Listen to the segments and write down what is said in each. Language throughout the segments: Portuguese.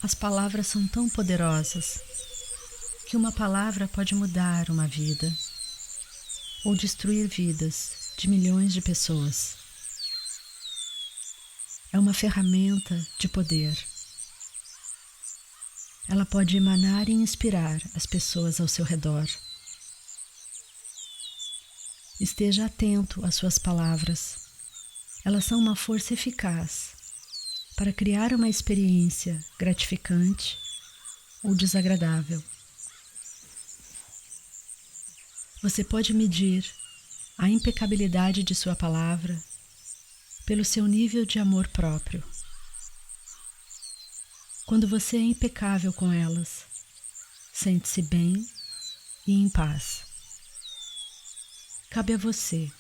As palavras são tão poderosas que uma palavra pode mudar uma vida ou destruir vidas de milhões de pessoas. É uma ferramenta de poder. Ela pode emanar e inspirar as pessoas ao seu redor. Esteja atento às suas palavras. Elas são uma força eficaz para criar uma experiência gratificante ou desagradável. Você pode medir a impecabilidade de sua palavra pelo seu nível de amor próprio. Quando você é impecável com elas, sente-se bem e em paz. Cabe a você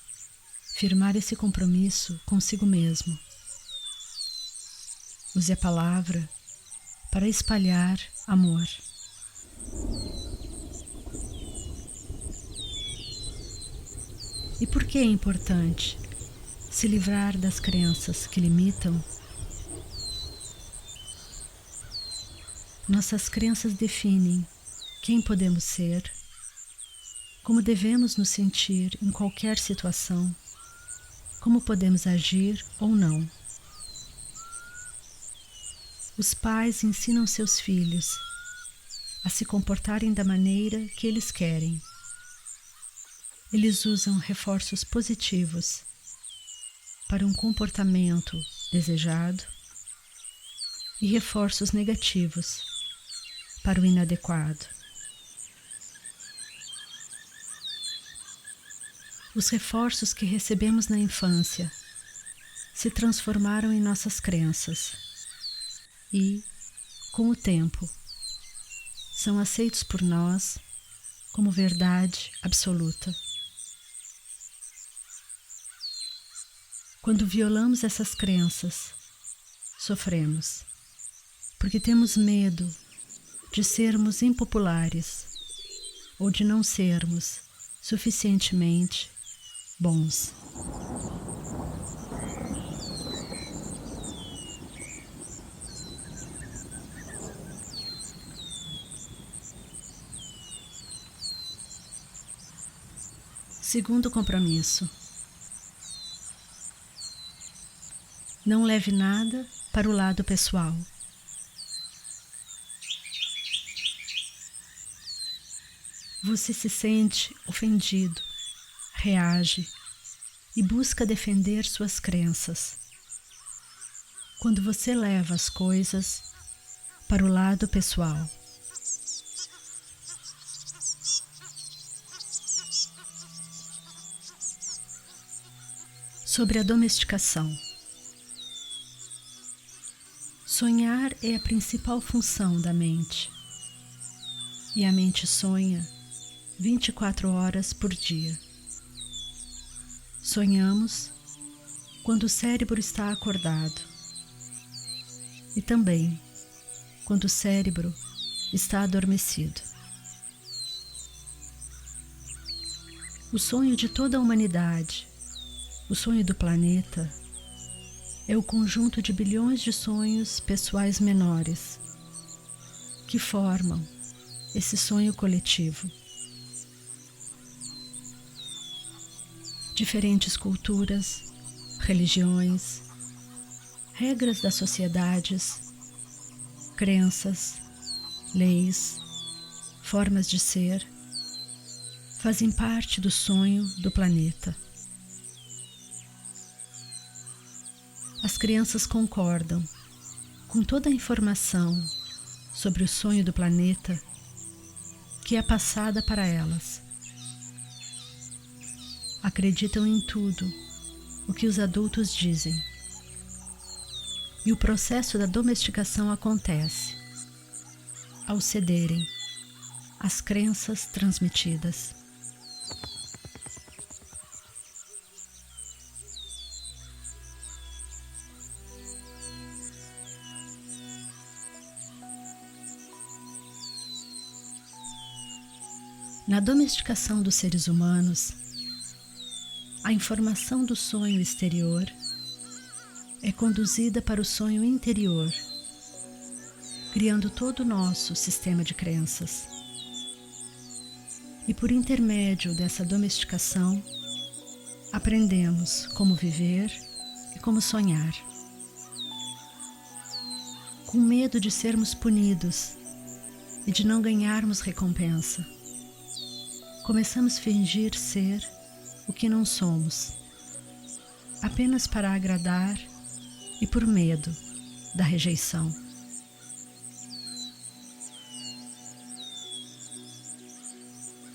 firmar esse compromisso consigo mesmo. Use a palavra para espalhar amor. E por que é importante se livrar das crenças que limitam? Nossas crenças definem quem podemos ser, como devemos nos sentir em qualquer situação, como podemos agir ou não. Os pais ensinam seus filhos a se comportarem da maneira que eles querem. Eles usam reforços positivos para um comportamento desejado e reforços negativos para o inadequado. Os reforços que recebemos na infância se transformaram em nossas crenças e, com o tempo, são aceitos por nós como verdade absoluta. Quando violamos essas crenças, sofremos, porque temos medo de sermos impopulares ou de não sermos suficientemente bons. Segundo compromisso: não leve nada para o lado pessoal. Você se sente ofendido, reage e busca defender suas crenças. Quando você leva as coisas para o lado pessoal. Sobre a domesticação. Sonhar é a principal função da mente. E a mente sonha 24 horas por dia. Sonhamos quando o cérebro está acordado e também quando o cérebro está adormecido. O sonho de toda a humanidade, o sonho do planeta, é o conjunto de bilhões de sonhos pessoais menores que formam esse sonho coletivo. Diferentes culturas, religiões, regras das sociedades, crenças, leis, formas de ser, fazem parte do sonho do planeta. As crianças concordam com toda a informação sobre o sonho do planeta que é passada para elas. Acreditam em tudo o que os adultos dizem. E o processo da domesticação acontece ao cederem às crenças transmitidas. Na domesticação dos seres humanos, a informação do sonho exterior é conduzida para o sonho interior, criando todo o nosso sistema de crenças. E por intermédio dessa domesticação, aprendemos como viver e como sonhar. Com medo de sermos punidos e de não ganharmos recompensa, começamos a fingir ser o que não somos, apenas para agradar e por medo da rejeição.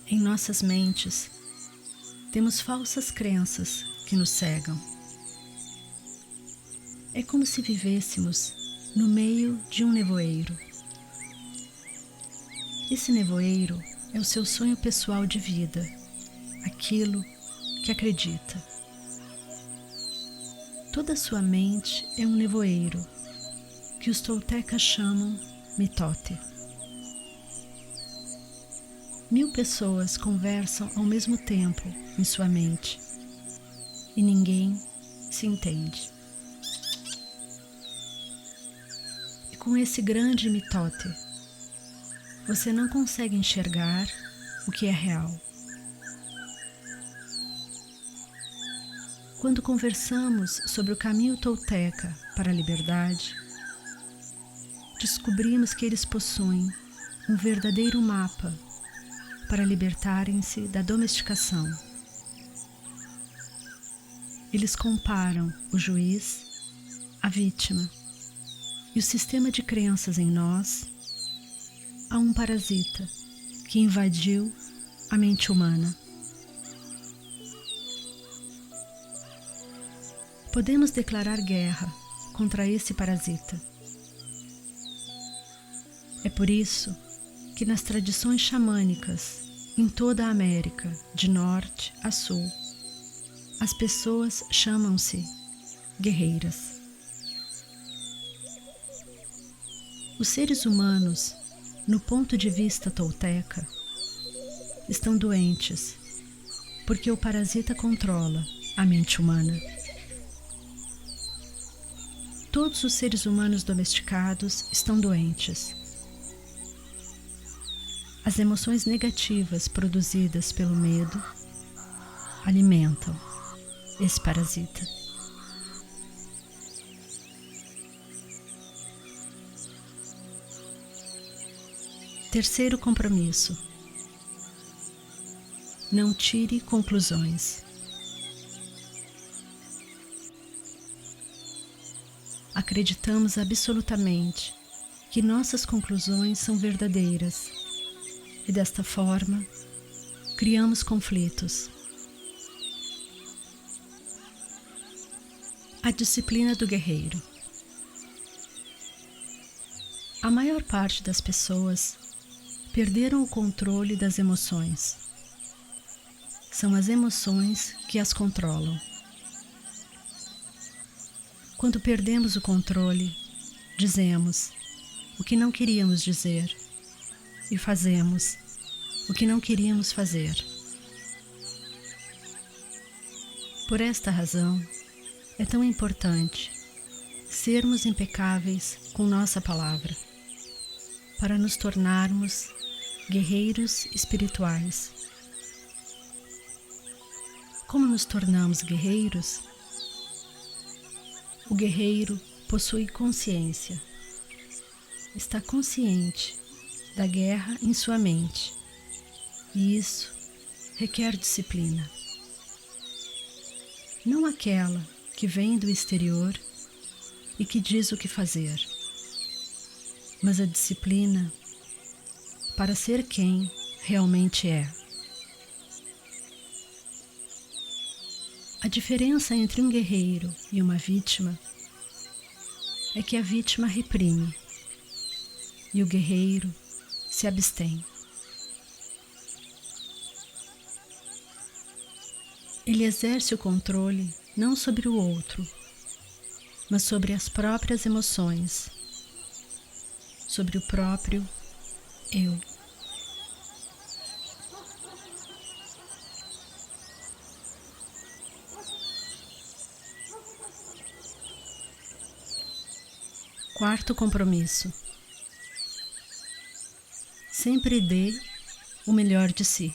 Em nossas mentes, temos falsas crenças que nos cegam. É como se vivêssemos no meio de um nevoeiro. Esse nevoeiro é o seu sonho pessoal de vida, aquilo que acredita. Toda a sua mente é um nevoeiro, que os toltecas chamam mitote. 1000 pessoas conversam ao mesmo tempo em sua mente e ninguém se entende. E com esse grande mitote, você não consegue enxergar o que é real. Quando conversamos sobre o caminho tolteca para a liberdade, descobrimos que eles possuem um verdadeiro mapa para libertarem-se da domesticação. Eles comparam o juiz, a vítima e o sistema de crenças em nós a um parasita que invadiu a mente humana. Podemos declarar guerra contra esse parasita. É por isso que nas tradições xamânicas, em toda a América, de norte a sul, as pessoas chamam-se guerreiras. Os seres humanos, no ponto de vista tolteca, estão doentes, porque o parasita controla a mente humana. Todos os seres humanos domesticados estão doentes. As emoções negativas produzidas pelo medo alimentam esse parasita. Terceiro compromisso: não tire conclusões. Acreditamos absolutamente que nossas conclusões são verdadeiras e, desta forma, criamos conflitos. A disciplina do guerreiro. A maior parte das pessoas perderam o controle das emoções. São as emoções que as controlam. Quando perdemos o controle, dizemos o que não queríamos dizer e fazemos o que não queríamos fazer. Por esta razão, é tão importante sermos impecáveis com nossa palavra, para nos tornarmos guerreiros espirituais. Como nos tornamos guerreiros? O guerreiro possui consciência. Está consciente da guerra em sua mente, e isso requer disciplina. Não aquela que vem do exterior e que diz o que fazer, mas a disciplina para ser quem realmente é. A diferença entre um guerreiro e uma vítima é que a vítima reprime e o guerreiro se abstém. Ele exerce o controle não sobre o outro, mas sobre as próprias emoções, sobre o próprio eu. Quarto compromisso: sempre dê o melhor de si.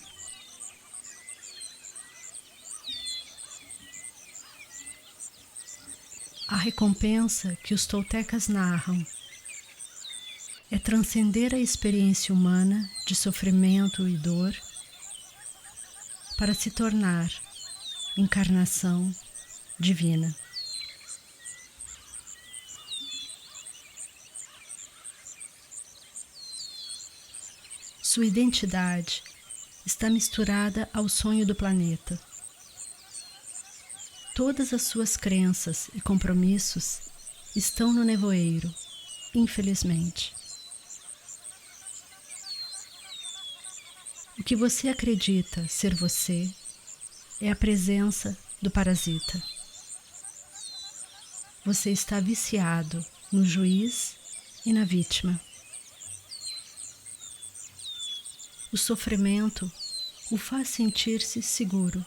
A recompensa que os toltecas narram é transcender a experiência humana de sofrimento e dor para se tornar encarnação divina. Sua identidade está misturada ao sonho do planeta. Todas as suas crenças e compromissos estão no nevoeiro, infelizmente. O que você acredita ser você é a presença do parasita. Você está viciado no juiz e na vítima. O sofrimento o faz sentir-se seguro,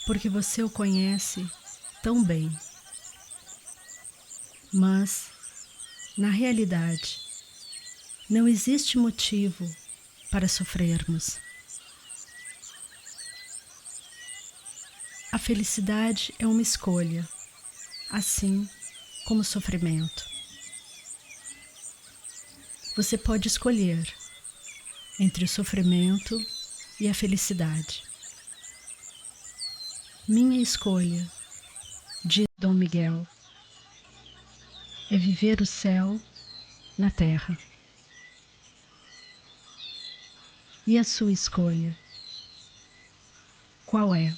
porque você o conhece tão bem. Mas, na realidade, não existe motivo para sofrermos. A felicidade é uma escolha, assim como o sofrimento. Você pode escolher entre o sofrimento e a felicidade. Minha escolha, diz Dom Miguel, é viver o céu na terra. E a sua escolha, qual é?